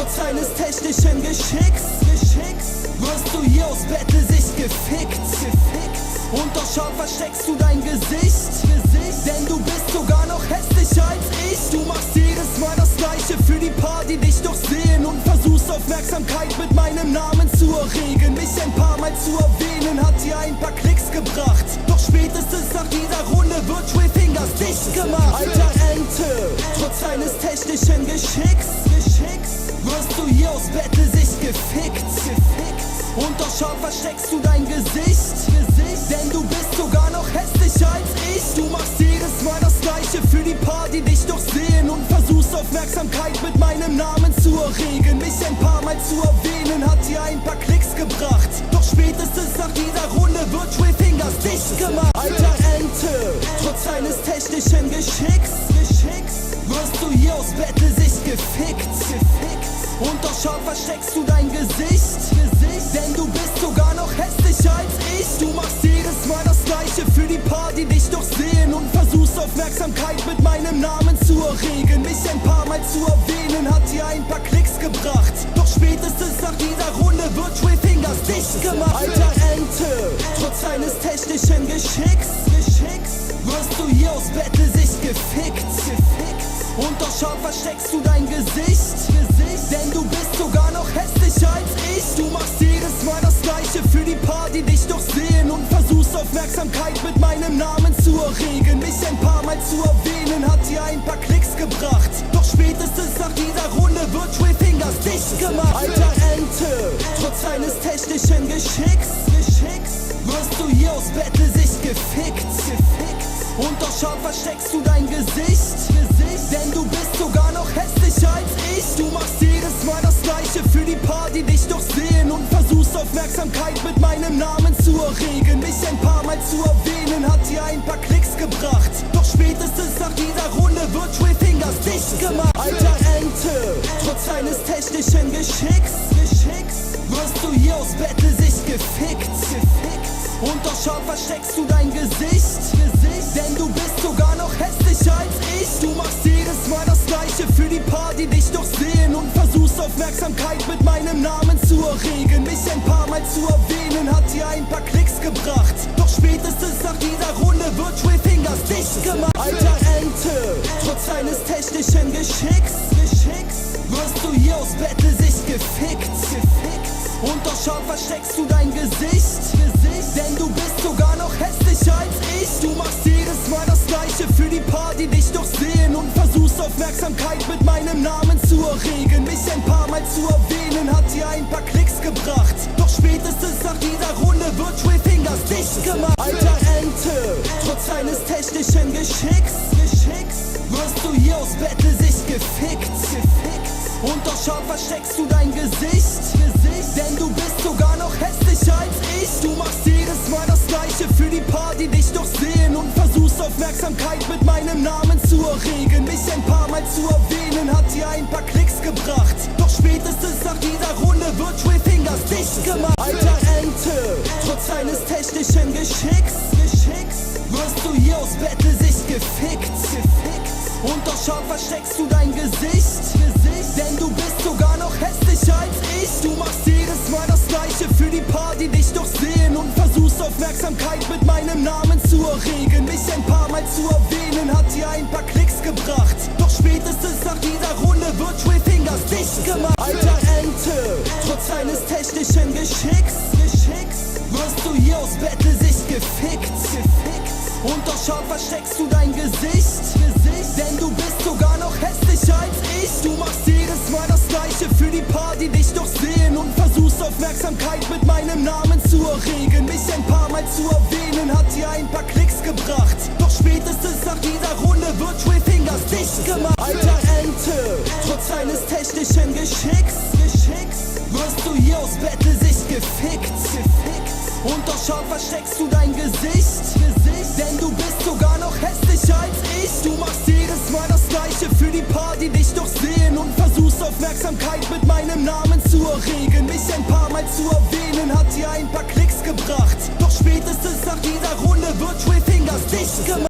Trotz eines technischen Geschicks wirst du hier aus Battle-Sicht gefickt. Und doch schau, versteckst du dein Gesicht, denn du bist sogar noch hässlicher als ich. Du machst jedes Mal das Gleiche für die paar, die dich doch sehen, und versuchst Aufmerksamkeit mit meinem Namen zu erregen. Mich ein paar Mal zu erwähnen hat dir ein paar Klicks gebracht, doch spätestens nach dieser Runde wird Three Fingers dicht gemacht. Alter Ente, trotz eines technischen Geschicks wirst du hier aus Battle-Sicht gefickt. Und doch schau, versteckst du dein Gesicht, denn du bist sogar noch hässlicher als ich. Du machst jedes Mal das Gleiche für die paar, die dich doch sehen, und versuchst Aufmerksamkeit mit meinem Namen zu erregen. Mich ein paar Mal zu erwähnen hat dir ein paar Klicks gebracht, doch spätestens nach dieser Runde wird Three Fingers dicht gemacht. Alter Ente, trotz eines technischen Geschicks wirst du hier aus Battle-Sicht gefickt. Und doch schau, versteckst du dein Gesicht, denn du bist sogar noch hässlicher als ich. Du machst jedes Mal das Gleiche für die paar, die dich doch sehen, und versuchst Aufmerksamkeit mit meinem Namen zu erregen. Mich ein paar Mal zu erwähnen hat dir ein paar Klicks gebracht, doch spätestens nach dieser Runde wird Three Fingers dicht gemacht. Alter Ente, trotz eines technischen Geschicks wirst du hier aus Battle-Sicht gefickt. Und doch schau, versteckst du dein Gesicht, denn du bist sogar noch hässlicher als ich. Du machst jedes Mal das Gleiche für die paar, die dich doch sehen, und versuchst Aufmerksamkeit mit meinem Namen zu erregen. Mich ein paar Mal zu erwähnen hat dir ein paar Klicks gebracht, doch spätestens nach dieser Runde wird Three Fingers dicht gemacht. Alter Ente, trotz eines technischen Geschicks wirst du hier aus Battle-Sicht gefickt. Und doch schau, versteckst du dein Gesicht, denn du bist sogar noch hässlicher als ich. Du machst jedes Mal das Gleiche für die paar, die dich doch sehen, und versuchst Aufmerksamkeit mit meinem Namen zu erregen. Mich ein paar Mal zu erwähnen hat dir ein paar Klicks gebracht, doch spätestens nach dieser Runde wird Three Fingers dicht gemacht. Alter Ente, trotz eines technischen Geschicks wirst du hier aus Battle-Sicht gefickt. Und doch schau, versteckst du dein Gesicht, denn du bist sogar noch hässlicher als ich. Du machst jedes Mal das Gleiche für die paar, die dich doch sehen, und versuchst Aufmerksamkeit mit meinem Namen zu erregen. Mich ein paar Mal zu erwähnen hat dir ein paar Klicks gebracht, doch spätestens nach dieser Runde wird Three Fingers dicht gemacht. Alter Ente, trotz eines technischen Geschicks wirst du hier aus Battle-Sicht gefickt. Und doch schau, versteckst du dein Gesicht, denn du bist sogar noch hässlicher als ich. Du machst jedes Mal das Gleiche für die paar, die dich doch sehen, und versuchst Aufmerksamkeit mit meinem Namen zu erregen. Mich ein paar Mal zu erwähnen hat dir ein paar Klicks gebracht, doch spätestens nach dieser Runde wird Three Fingers dicht gemacht. Alter Ente, trotz eines technischen Geschicks wirst du hier aus Battle-Sicht gefickt. Und doch schau, versteckst du dein Gesicht, denn du bist sogar noch hässlicher als ich. Du machst jedes Mal das Gleiche für die paar, die dich doch sehen, und versuchst Aufmerksamkeit mit meinem Namen zu erregen. Mich ein paar Mal zu erwähnen hat dir ein paar Klicks gebracht, doch spätestens nach dieser Runde wird Three Fingers dicht gemacht. Alter Ente, trotz eines technischen Geschicks wirst du hier aus Battle-Sicht gefickt. Und doch schau, versteckst du dein Gesicht, denn du bist sogar noch hässlicher als ich. Du machst jedes Mal das Gleiche für die paar, die dich doch sehen, und versuchst Aufmerksamkeit mit meinem Namen zu erregen. Mich ein paar Mal zu erwähnen hat dir ein paar Klicks gebracht, doch spätestens nach dieser Runde wird Three Fingers dicht gemacht. Alter Ente, trotz eines technischen Geschicks wirst du hier aus Battle-Sicht gefickt. Und doch schau, versteckst du dein Gesicht, denn du bist sogar noch hässlicher als ich. Du machst jedes Mal das Gleiche für die paar, die dich doch sehen, und versuchst Aufmerksamkeit mit meinem Namen zu erregen. Mich ein paar Mal zu erwähnen hat dir ein paar Klicks gebracht, doch spätestens nach dieser Runde wird Three Fingers dicht gemacht. Alter Ente, trotz eines technischen Geschicks wirst du hier aus Battle-Sicht gefickt. Und doch schau, versteckst du dein Gesicht, denn du bist sogar noch hässlicher als ich. Du machst jedes Mal das Gleiche für die paar, die dich doch sehen, und versuchst Aufmerksamkeit mit meinem Namen zu erregen. Mich ein paar Mal zu erwähnen hat dir ein paar Klicks gebracht, doch spätestens nach dieser Runde wird Three Fingers dicht gemacht.